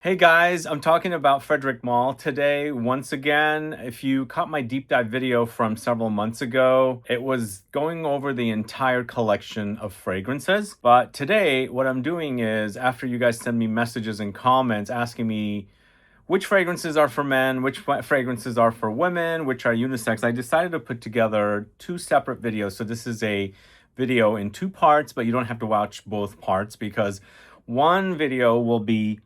Hey guys, I'm talking about Frederic Malle today. Once again, if you caught my deep dive video from several months ago, it was going over the entire collection of fragrances. But today, what I'm doing is, after you guys send me messages and comments asking me which fragrances are for men, which fragrances are for women, which are unisex, I decided to put together two separate videos. So this is a video in two parts, but you don't have to watch both parts because one video will be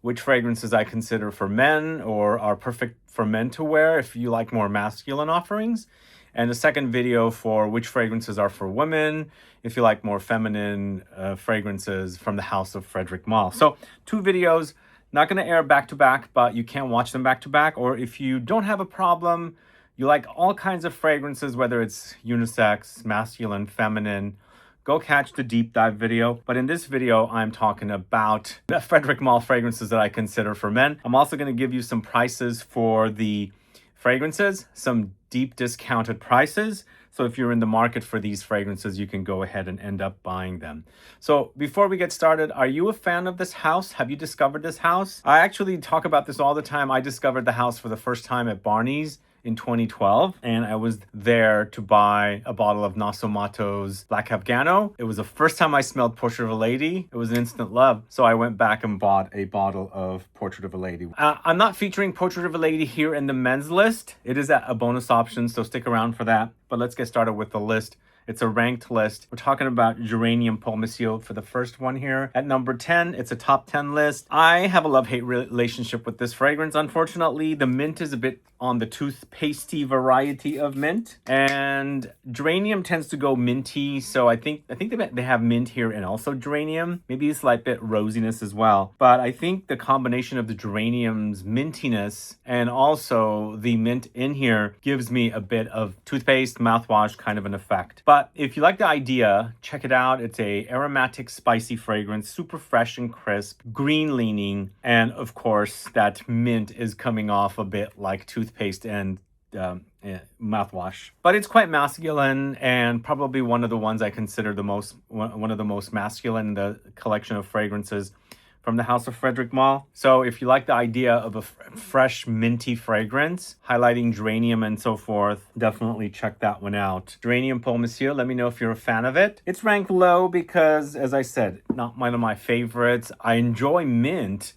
which fragrances I consider for men or are perfect for men to wear if you like more masculine offerings. And the second video for which fragrances are for women if you like more feminine fragrances from the house of Frederic Malle. So two videos, not going to air back to back, but you can watch them back to back. Or if you don't have a problem, you like all kinds of fragrances, whether it's unisex, masculine, feminine, go catch the deep dive video. But in this video, I'm talking about the Frederic Malle fragrances that I consider for men. I'm also going to give you some prices for the fragrances, some deep discounted prices. So if you're in the market for these fragrances, you can go ahead and end up buying them. So before we get started, are you a fan of this house? Have you discovered this house? I actually talk about this all the time. I discovered the house for the first time at Barney's in 2012, and I was there to buy a bottle of Nasomato's Black Afghano. It was the first time I smelled Portrait of a Lady. It was an instant love, so I went back and bought a bottle of Portrait of a Lady. I'm not featuring Portrait of a Lady here in the men's list. It is a bonus option, so stick around for that. But let's get started with the list. It's a ranked list. We're talking about Geranium Paul Monsieur for the first one here. At number 10, it's a top 10 list. I have a love-hate relationship with this fragrance. Unfortunately, the mint is a bit on the toothpastey variety of mint. And geranium tends to go minty. So I think they have mint here and also geranium. Maybe a slight bit rosiness as well. But I think the combination of the geranium's mintiness and also the mint in here gives me a bit of toothpaste, mouthwash kind of an effect. But if you like the idea, check it out. It's a aromatic, spicy fragrance, super fresh and crisp, green leaning, and of course that mint is coming off a bit like toothpaste and mouthwash. But it's quite masculine and probably one of the ones I consider one of the most masculine in the collection of fragrances from the house of Frederic Malle. So if you like the idea of a fresh minty fragrance, highlighting geranium and so forth, definitely check that one out. Geranium Paul Monsieur, let me know if you're a fan of it. It's ranked low because, as I said, not one of my favorites. I enjoy mint,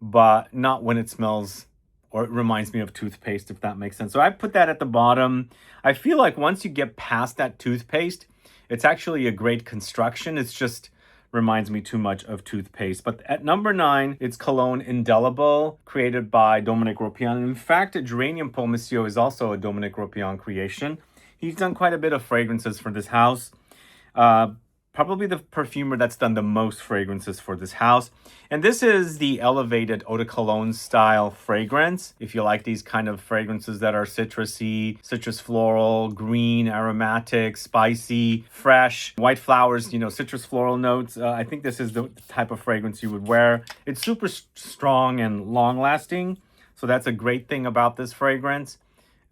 but not when it smells or it reminds me of toothpaste, if that makes sense. So I put that at the bottom. I feel like once you get past that toothpaste, it's actually a great construction. It's just reminds me too much of toothpaste. But at number 9, it's Cologne Indelible, created by Dominique Ropion. In fact, Geranium Paul Monsieur is also a Dominique Ropion creation. He's done quite a bit of fragrances for this house. Probably the perfumer that's done the most fragrances for this house. And this is the elevated eau de cologne style fragrance. If you like these kind of fragrances that are citrusy, citrus floral, green, aromatic, spicy, fresh, white flowers, citrus floral notes, I think this is the type of fragrance you would wear. It's super strong and long lasting. So that's a great thing about this fragrance.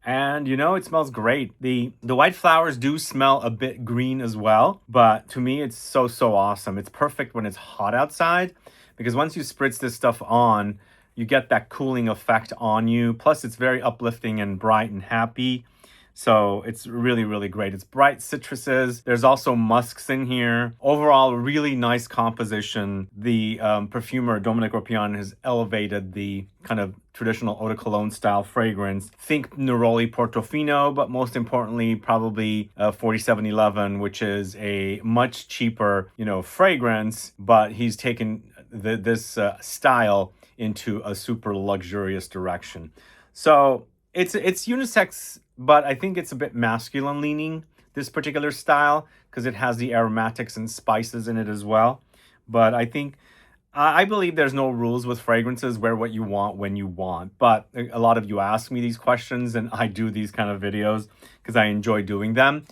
And it smells great. The white flowers do smell a bit green as well, but to me it's so awesome. It's perfect when it's hot outside because once you spritz this stuff on, you get that cooling effect on you. Plus it's very uplifting and bright and happy. So it's really great. It's bright citruses. There's also musks in here. Overall, really nice composition. The perfumer Dominique Ropion has elevated the kind of traditional eau de cologne style fragrance. Think Neroli Portofino, but most importantly, probably 4711, which is a much cheaper, fragrance, but he's taken this style into a super luxurious direction. So it's unisex, but I think it's a bit masculine leaning, this particular style, because it has the aromatics and spices in it as well. But I believe there's no rules with fragrances. Wear what you want when you want. But a lot of you ask me these questions, and I do these kind of videos because I enjoy doing them.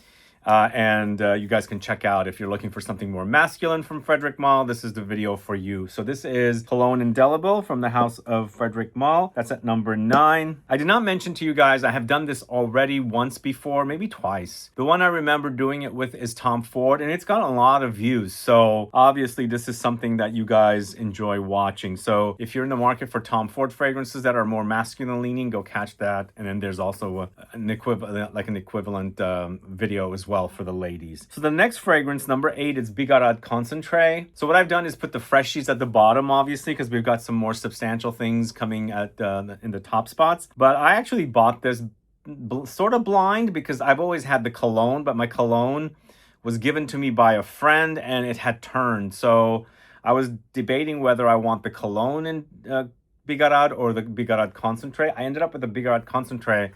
And you guys can check out if you're looking for something more masculine from Frederic Malle. This is the video for you. So this is Cologne Indelible from the house of Frederic Malle. That's at number 9. I did not mention to you guys, I have done this already once before, maybe twice. The one I remember doing it with is Tom Ford, and it's got a lot of views. So obviously this is something that you guys enjoy watching. So if you're in the market for Tom Ford fragrances that are more masculine leaning, go catch that. And then there's also an equivalent video as well for the ladies. So the next fragrance, number 8, is Bigarade Concentré. So what I've done is put the freshies at the bottom, obviously, because we've got some more substantial things coming at in the top spots. But I actually bought this sort of blind because I've always had the cologne, but my cologne was given to me by a friend and it had turned. So I was debating whether I want the cologne in Bigarade or the Bigarade Concentré. I ended up with the Bigarade Concentré.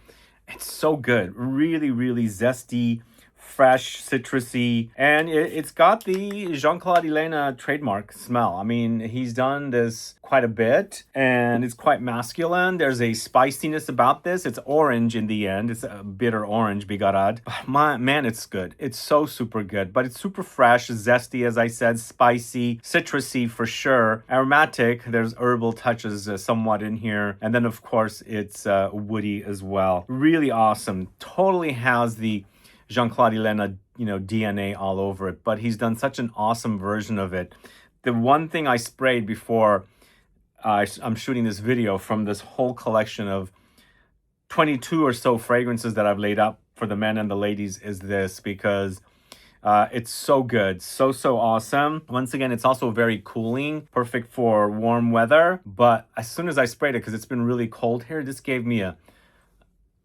It's so good. Really, really zesty, fresh, citrusy, and it's got the Jean-Claude Ellena trademark smell. I mean, he's done this quite a bit, and it's quite masculine. There's a spiciness about this. It's orange in the end. It's a bitter orange, Bigarade. Man, it's good. It's so super good, but it's super fresh, zesty, as I said, spicy, citrusy for sure, aromatic. There's herbal touches somewhat in here, and then of course it's woody as well. Really awesome. Totally has the Jean-Claude Ellena, DNA all over it, but he's done such an awesome version of it. The one thing I sprayed before I'm shooting this video from this whole collection of 22 or so fragrances that I've laid out for the men and the ladies is this, because it's so good, so awesome. Once again, it's also very cooling, perfect for warm weather, but as soon as I sprayed it, because it's been really cold here, this gave me a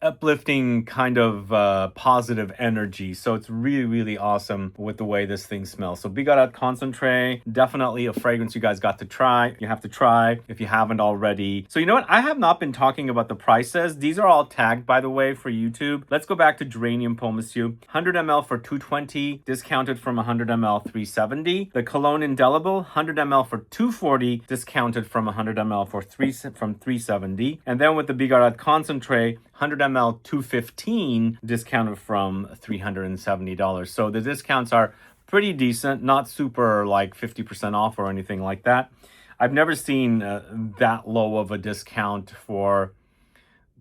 uplifting kind of positive energy. So it's really awesome with the way this thing smells. So Bigarade Concentré, definitely a fragrance you guys got to try. You have to try if you haven't already. So you know what? I have not been talking about the prices. These are all tagged, by the way, for YouTube. Let's go back to Geranium Pour Monsieur. 100 ml for $220, discounted from 100 ml $370. The Cologne Indelible, 100 ml for $240, discounted from 100 ml from $370. And then with the Bigarade Concentré, 100 ml $215, discounted from $370. So the discounts are pretty decent, not super like 50% off or anything like that. I've never seen that low of a discount for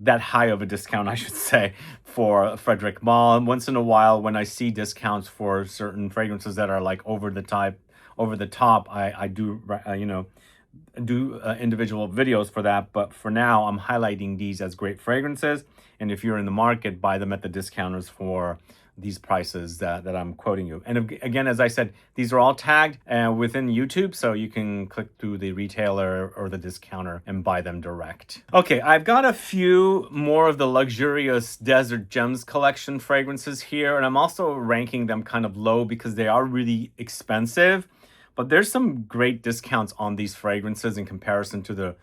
that high of a discount, I should say, for Frederic Malle. And once in a while, when I see discounts for certain fragrances that are like over the top, I do individual videos for that. But for now, I'm highlighting these as great fragrances. And if you're in the market, buy them at the discounters for these prices that I'm quoting you. And again, as I said, these are all tagged within YouTube, so you can click through the retailer or the discounter and buy them direct. Okay, I've got a few more of the luxurious Desert Gems collection fragrances here, and I'm also ranking them kind of low because they are really expensive. But there's some great discounts on these fragrances in comparison to the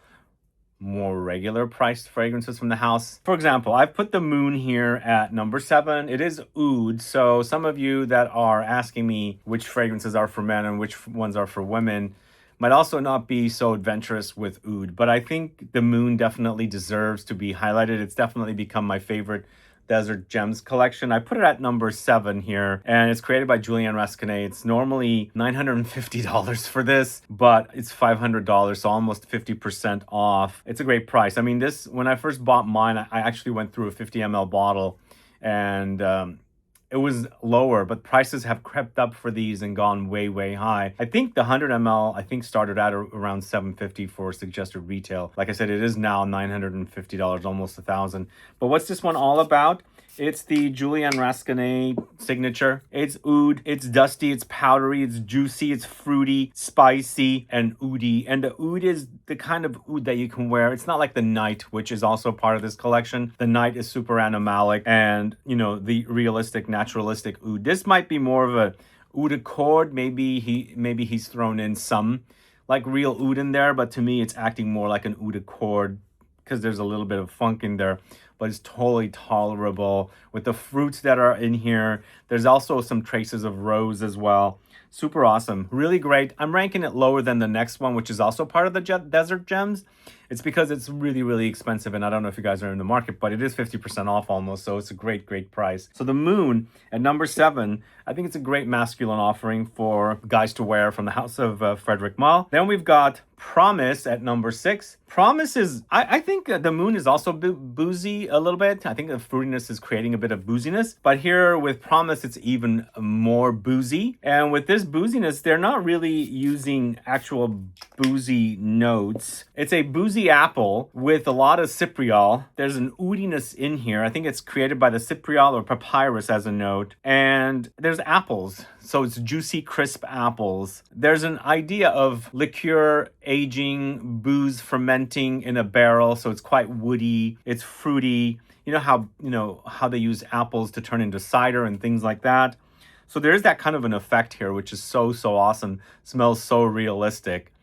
more regular priced fragrances from the house. For example, I've put the Moon here at number 7. It is oud, so some of you that are asking me which fragrances are for men and which ones are for women might also not be so adventurous with oud, but I think the Moon definitely deserves to be highlighted. It's definitely become my favorite Desert Gems collection. I put it at number 7 here, and it's created by Julian Rasconnais. It's normally $950 for this, but it's $500, so almost 50% off. It's a great price. I mean, this, when I first bought mine, I actually went through a 50 ml bottle, and it was lower, but prices have crept up for these and gone way high. I think the 100 ml, started at around $750 for suggested retail. Like I said, it is now $950, almost $1,000. But what's this one all about? It's the Julian Rasconnais signature. It's oud, it's dusty, it's powdery, it's juicy, it's fruity, spicy, and oudy. And the oud is the kind of oud that you can wear. It's not like the Night, which is also part of this collection. The Night is super animalic and, the realistic, naturalistic oud. This might be more of a oud accord. Maybe he's thrown in some like real oud in there, but to me, it's acting more like an oud accord because there's a little bit of funk in there, but it's totally tolerable with the fruits that are in here. There's also some traces of rose as well. Super awesome, really great. I'm ranking it lower than the next one, which is also part of the Desert Gems, It's because it's really, really expensive. And I don't know if you guys are in the market, but it is 50% off almost. So it's a great, great price. So the Moon at number 7, I think it's a great masculine offering for guys to wear from the house of Frederic Malle. Then we've got Promise at number 6. Promise is, I think the Moon is also boozy a little bit. I think the fruitiness is creating a bit of booziness. But here with Promise, it's even more boozy. And with this booziness, they're not really using actual boozy notes. It's a boozy apple with a lot of cypriol. There's an oudiness in here. I think it's created by the cypriol or papyrus as a note. And there's apples. So it's juicy, crisp apples. There's an idea of liqueur, aging, booze fermenting in a barrel. So it's quite woody. It's fruity. You know how they use apples to turn into cider and things like that. So there's that kind of an effect here, which is so awesome. Smells so realistic.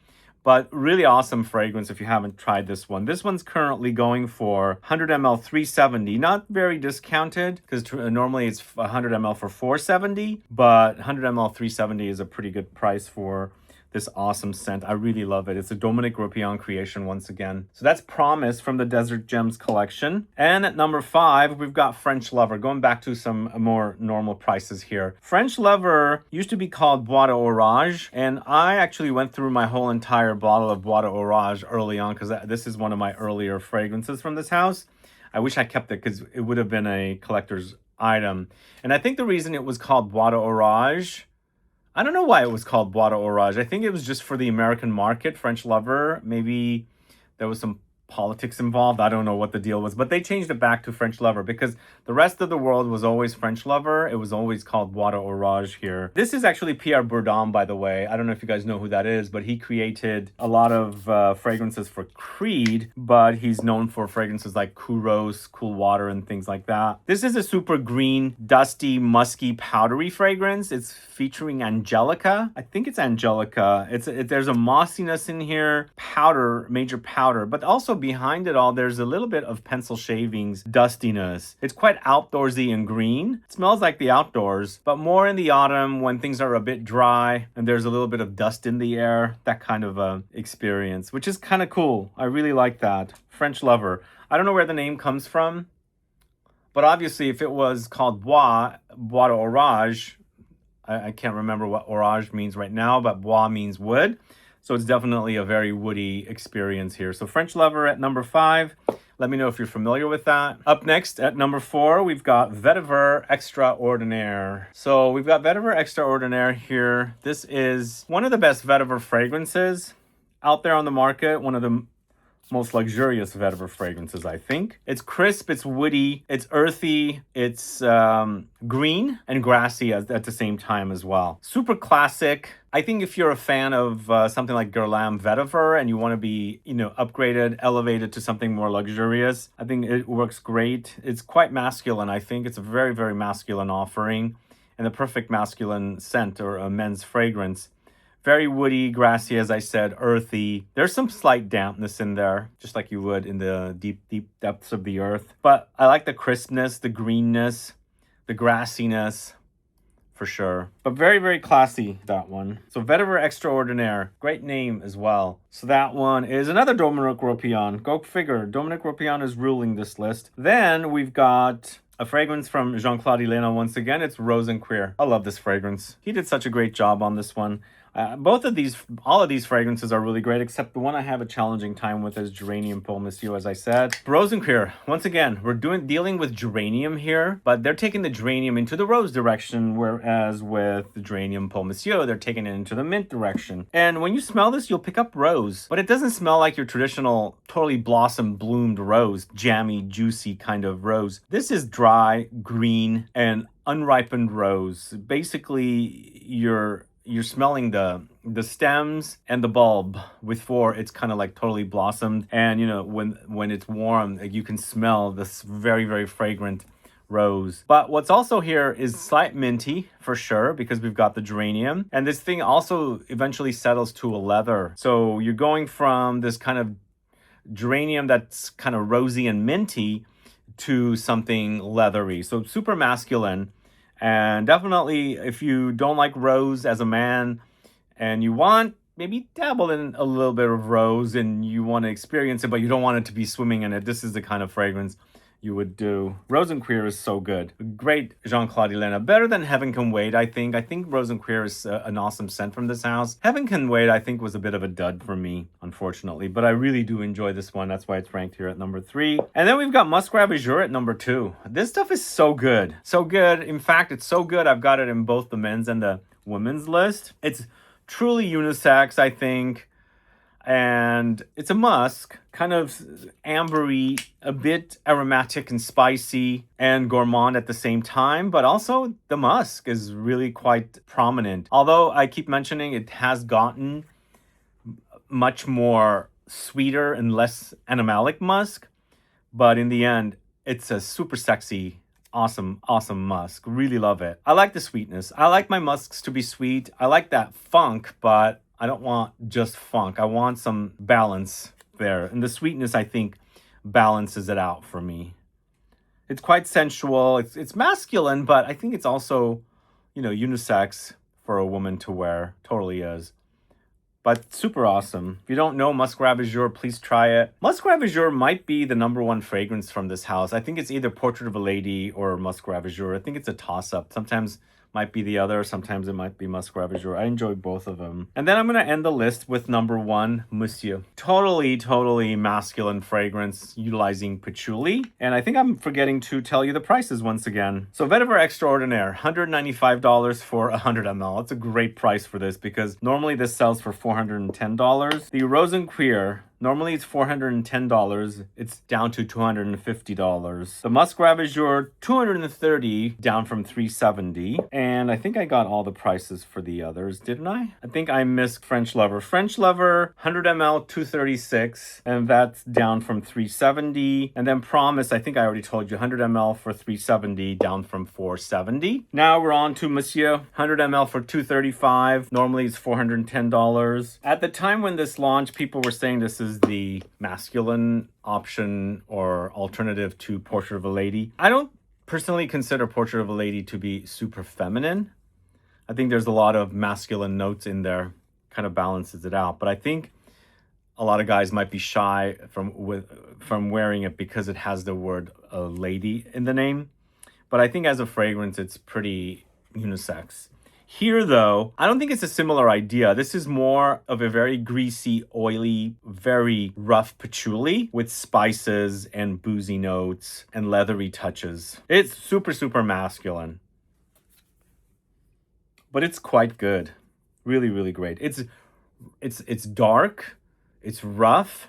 But really awesome fragrance if you haven't tried this one. This one's currently going for 100 ml $370. Not very discounted because normally it's 100 ml for $470. But 100 ml $370 is a pretty good price for this awesome scent. I really love it. It's a Dominique Ropillon creation once again. So that's Promise from the Desert Gems collection. And at number 5, we've got French Lover. Going back to some more normal prices here. French Lover used to be called Bois d'Orage. And I actually went through my whole entire bottle of Bois d'Orage early on because this is one of my earlier fragrances from this house. I wish I kept it because it would have been a collector's item. And I think the reason it was called Bois d'Orage, I don't know why it was called Bois d'Orage. I think it was just for the American market, French Lover. Maybe there was some politics involved. I don't know what the deal was, but they changed it back to French Lover because the rest of the world was always French Lover. It was always called Bois d'Orage here. This is actually Pierre Bourdon, by the way. I don't know if you guys know who that is, but he created a lot of fragrances for Creed, but he's known for fragrances like Kouros, Cool Water, and things like that. This is a super green, dusty, musky, powdery fragrance. It's featuring Angelica. I think it's Angelica. There's a mossiness in here, powder, major powder, but also behind it all, there's a little bit of pencil shavings, dustiness. It's quite outdoorsy and green. It smells like the outdoors, but more in the autumn when things are a bit dry and there's a little bit of dust in the air, that kind of experience, which is kind of cool. I really like that. French Lover. I don't know where the name comes from, but obviously if it was called Bois d'Orage, I can't remember what orage means right now, but Bois means wood. So it's definitely a very woody experience here. So French Lover at number 5. Let me know if you're familiar with that. Up next at number 4, we've got Vetiver Extraordinaire. So we've got Vetiver Extraordinaire here. This is one of the best vetiver fragrances out there on the market. One of the most luxurious vetiver fragrances, I think. It's crisp, it's woody, it's earthy, it's green and grassy at the same time as well. Super classic. I think if you're a fan of something like Guerlain vetiver and you want to be, upgraded, elevated to something more luxurious, I think it works great. It's quite masculine. I think it's a very, very masculine offering and the perfect masculine scent or a men's fragrance. Very woody, grassy, as I said, earthy. There's some slight dampness in there, just like you would in the deep, deep depths of the earth. But I like the crispness, the greenness, the grassiness, for sure. But very, very classy, that one. So Vetiver Extraordinaire, great name as well. So that one is another Dominique Ropillon. Go figure, Dominique Ropillon is ruling this list. Then we've got a fragrance from Jean-Claude Ellena once again. It's Rose and Queer. I love this fragrance. He did such a great job on this one. All of these fragrances are really great, except the one I have a challenging time with is Geranium Pour Monsieur, as I said. Rose and Queer, once again, we're dealing with geranium here, but they're taking the geranium into the rose direction, whereas with the Geranium Pour Monsieur, they're taking it into the mint direction. And when you smell this, you'll pick up rose, but it doesn't smell like your traditional, totally blossom-bloomed rose, jammy, juicy kind of rose. This is dry, green, and unripened rose. Basically, you're smelling the stems and the bulb before it's kind of like totally blossomed. And when it's warm, you can smell this very, very fragrant rose. But what's also here is slight minty for sure, because we've got the geranium. And this thing also eventually settles to a leather. So you're going from this kind of geranium that's kind of rosy and minty to something leathery. So super masculine. And definitely, if you don't like rose as a man and you want maybe dabble in a little bit of rose and you want to experience it, but you don't want it to be swimming in it, this is the kind of fragrance you would do. Rose and Queer is so good. Great Jean-Claude Helena. Better than Heaven Can Wait, I think. I think Rose and Queer is an awesome scent from this house. Heaven Can Wait, I think, was a bit of a dud for me, unfortunately. But I really do enjoy this one. That's why it's ranked here at number 3. And then we've got Musk Ravageur at number 2. This stuff is so good. So good. In fact, it's so good, I've got it in both the men's and the women's list. It's truly unisex, I think. And it's a musk, kind of ambery, a bit aromatic and spicy and gourmand at the same time, but also the musk is really quite prominent. Although I keep mentioning it has gotten much more sweeter and less animalic musk, but in the end, it's a super sexy, awesome musk. Really love it. I like the sweetness. I like my musks to be sweet. I like that funk, but I don't want just funk. I want some balance there. And the sweetness, I think, balances it out for me. It's quite sensual. It's masculine, but I think it's also, unisex for a woman to wear. Totally is. But super awesome. If you don't know Musk Ravageur, please try it. Musk Ravageur might be the number 1 fragrance from this house. I think it's either Portrait of a Lady or Musk Ravageur. I think it's a toss-up. Sometimes might be the other, sometimes it might be Musk Ravageur. I enjoy both of them. And then I'm going to end the list with number 1, Monsieur. Totally masculine fragrance utilizing patchouli. And I think I'm forgetting to tell you the prices once again. So Vetiver Extraordinaire, $195 for 100 ml. It's a great price for this because normally this sells for $410. The Rose and Queer, normally it's $410. It's down to $250. The Musk Ravageur, $230, down from $370. And I think I got all the prices for the others, didn't I? I think I missed French Lover. French Lover, 100 ml, $236, and that's down from $370. And then Promise, I think I already told you, 100 ml for $370, down from $470. Now we're on to Monsieur, 100 ml for $235. Normally it's $410. At the time when this launched, people were saying this is the masculine option or alternative to Portrait of a Lady. I don't personally consider Portrait of a Lady to be super feminine. I think there's a lot of masculine notes in there, kind of balances it out. But I think a lot of guys might be shy from wearing it because it has the word lady in the name. But I think as a fragrance, it's pretty unisex. Here, though, I don't think it's a similar idea. This is more of a very greasy, oily, very rough patchouli with spices and boozy notes and leathery touches. It's super masculine. But it's quite good. Really great. It's dark, it's rough,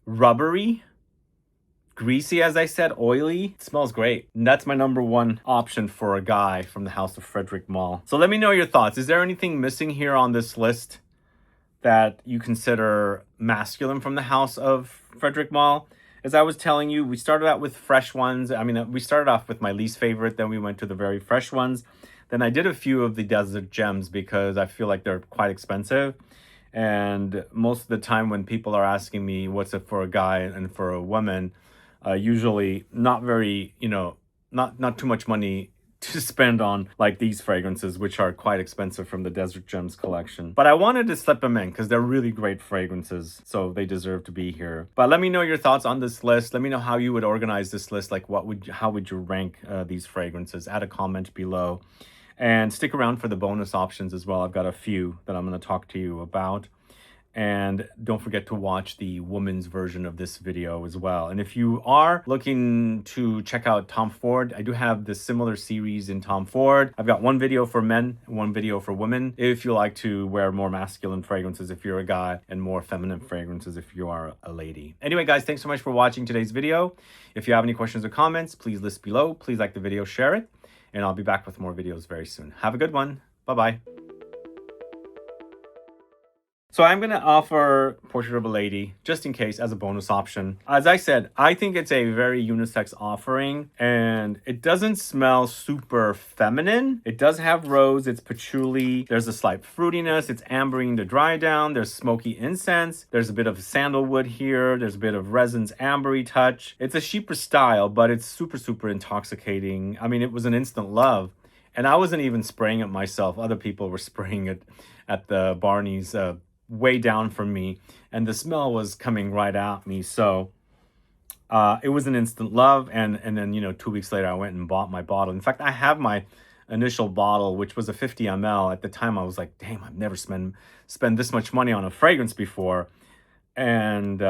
rubbery, greasy, as I said, oily. It smells great. And that's my number 1 option for a guy from the house of Frederic Malle. So let me know your thoughts. Is there anything missing here on this list that you consider masculine from the house of Frederic Malle? As I was telling you, we started out with fresh ones. We started off with my least favorite, then we went to the very fresh ones. Then I did a few of the Desert Gems because I feel like they're quite expensive. And most of the time when people are asking me what's it for a guy and for a woman, usually not very, not too much money to spend on like these fragrances, which are quite expensive from the Desert Gems collection. But I wanted to slip them in because they're really great fragrances, so they deserve to be here. But let me know your thoughts on this list. Let me know how you would organize this list. Like how would you rank these fragrances? Add a comment below. And stick around for the bonus options as well. I've got a few that I'm going to talk to you about. And don't forget to watch the woman's version of this video as well. And if you are looking to check out Tom Ford, I do have this similar series in Tom Ford. I've got one video for men, one video for women. If you like to wear more masculine fragrances if you're a guy, and more feminine fragrances if you are a lady. Anyway, guys, thanks so much for watching today's video. If you have any questions or comments, please list below. Please like the video, share it, and I'll be back with more videos very soon. Have a good one. Bye-bye. So I'm going to offer Portrait of a Lady, just in case, as a bonus option. As I said, I think it's a very unisex offering, and it doesn't smell super feminine. It does have rose, it's patchouli, there's a slight fruitiness, it's ambering to dry down, there's smoky incense, there's a bit of sandalwood here, there's a bit of resin's ambery touch. It's a cheaper style, but it's super intoxicating. I mean, it was an instant love. And I wasn't even spraying it myself. Other people were spraying it at the Barney's way down from me, and the smell was coming right at me. So it was an instant love, and then 2 weeks later I went and bought my bottle. In fact, I have my initial bottle, which was a 50 ml. At the time I was like, damn, I've never spent this much money on a fragrance before. And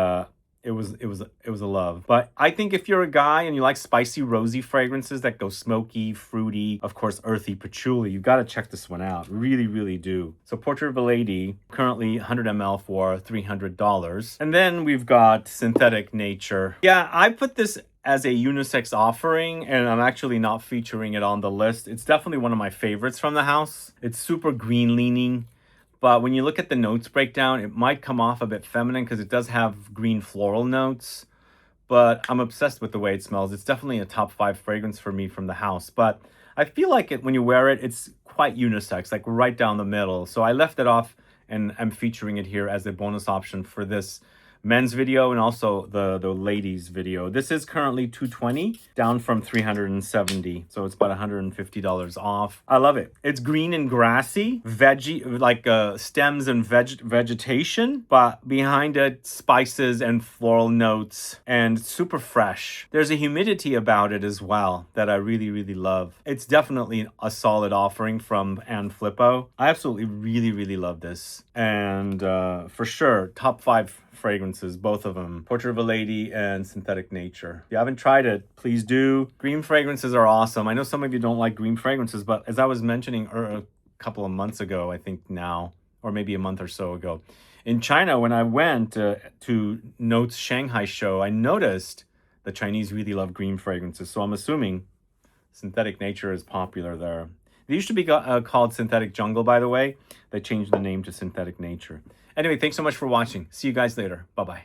it was a love. But I think if you're a guy and you like spicy, rosy fragrances that go smoky, fruity, of course, earthy, patchouli, you've got to check this one out. Really, really do. So Portrait of a Lady, currently 100 ml for $300. And then we've got Synthetic Nature. Yeah, I put this as a unisex offering, and I'm actually not featuring it on the list. It's definitely one of my favorites from the house. It's super green leaning. But when you look at the notes breakdown, it might come off a bit feminine because it does have green floral notes. But I'm obsessed with the way it smells. It's definitely a top 5 fragrance for me from the house. But I feel like when you wear it, it's quite unisex, like right down the middle. So I left it off, and I'm featuring it here as a bonus option for this men's video and also the ladies video. This is currently $220, down from $370, so it's about $150 off. I love it. It's green and grassy, veggie, like stems and vegetation, but behind it, spices and floral notes, and super fresh. There's a humidity about it as well that I really, really love. It's definitely a solid offering from Anne Flippo. I absolutely really, really love this, and for sure, top 5 fragrances, both of them, Portrait of a Lady and Synthetic Nature. If you haven't tried it, please do. Green fragrances are awesome. I know some of you don't like green fragrances, but as I was mentioning a couple of months ago, I think now, or maybe a month or so ago, in China, when I went to Notes Shanghai show, I noticed the Chinese really love green fragrances. So I'm assuming Synthetic Nature is popular there. They used to be called Synthetic Jungle, by the way. They changed the name to Synthetic Nature. Anyway, thanks so much for watching. See you guys later. Bye-bye.